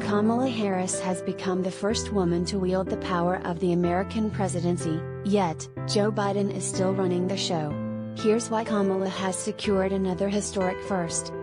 Kamala Harris has become the first woman to wield the power of the American presidency, yet, Joe Biden is still running the show. Here's why Kamala has secured another historic first.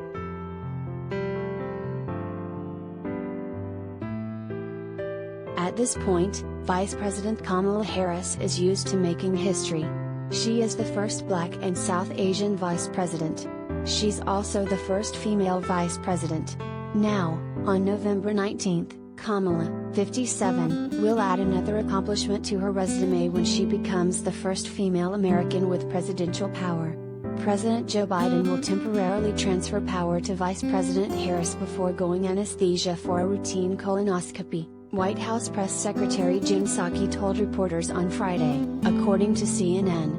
At this point, Vice President Kamala Harris is used to making history. She is the first Black and South Asian vice president. She's also the first female vice president. Now, on November 19, Kamala, 57, will add another accomplishment to her resume when she becomes the first female American with presidential power. President Joe Biden will temporarily transfer power to Vice President Harris before going anesthesia for a routine colonoscopy, White House Press Secretary Jenn Psaki told reporters on Friday, according to CNN.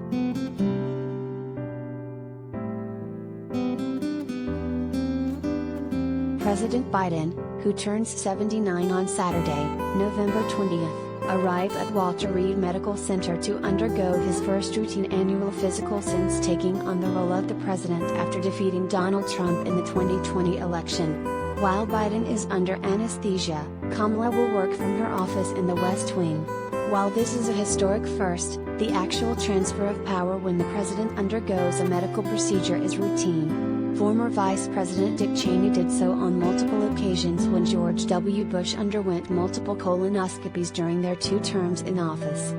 President Biden, who turns 79 on Saturday, November 20th, arrived at Walter Reed Medical Center to undergo his first routine annual physical since taking on the role of the president after defeating Donald Trump in the 2020 election. While Biden is under anesthesia, Kamala will work from her office in the West Wing. While this is a historic first, the actual transfer of power when the president undergoes a medical procedure is routine. Former Vice President Dick Cheney did so on multiple occasions when George W. Bush underwent multiple colonoscopies during their 2 terms in office.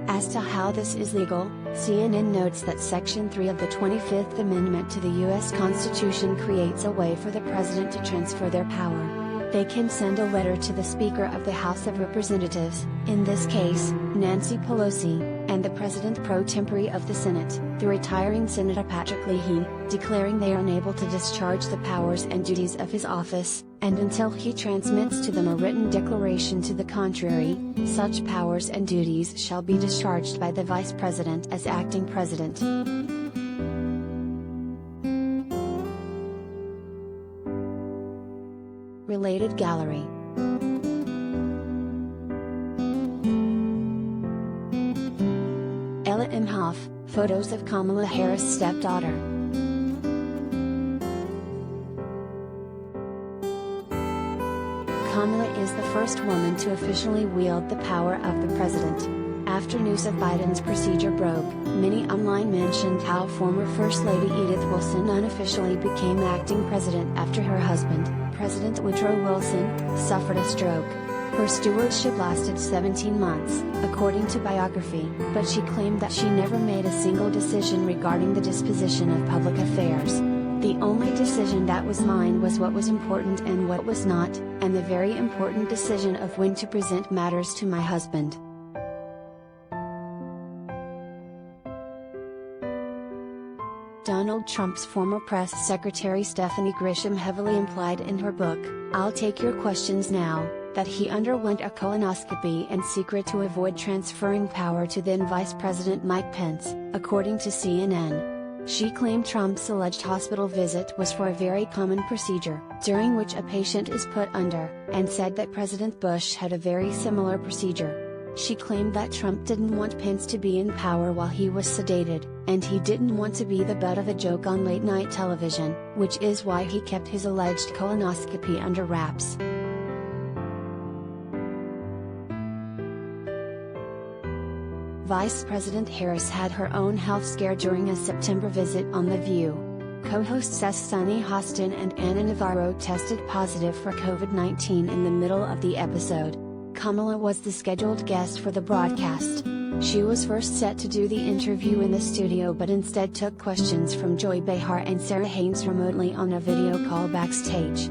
As to how this is legal, CNN notes that Section 3 of the 25th Amendment to the U.S. Constitution creates a way for the president to transfer their power. They can send a letter to the Speaker of the House of Representatives, in this case, Nancy Pelosi, and the President pro tempore of the Senate, the retiring Senator Patrick Leahy, declaring they are unable to discharge the powers and duties of his office, and until he transmits to them a written declaration to the contrary, such powers and duties shall be discharged by the Vice President as acting President. Related gallery. Ella Imhoff, photos of Kamala Harris' stepdaughter. Kamala is the first woman to officially wield the power of the president. After news of Biden's procedure broke, many online mentioned how former First Lady Edith Wilson unofficially became acting president after her husband, President Woodrow Wilson, suffered a stroke. Her stewardship lasted 17 months, according to biography, but she claimed that she never made a single decision regarding the disposition of public affairs. The only decision that was mine was what was important and what was not, and the very important decision of when to present matters to my husband. Donald Trump's former press secretary Stephanie Grisham heavily implied in her book, I'll Take Your Questions Now, that he underwent a colonoscopy in secret to avoid transferring power to then Vice President Mike Pence, according to CNN. She claimed Trump's alleged hospital visit was for a very common procedure, during which a patient is put under, and said that President Bush had a very similar procedure. She claimed that Trump didn't want Pence to be in power while he was sedated, and he didn't want to be the butt of a joke on late-night television, which is why he kept his alleged colonoscopy under wraps. Vice President Harris had her own health scare during a September visit on The View. Co-hosts Sunny Hostin and Anna Navarro tested positive for COVID-19 in the middle of the episode. Kamala was the scheduled guest for the broadcast. She was first set to do the interview in the studio but instead took questions from Joy Behar and Sarah Haynes remotely on a video call backstage.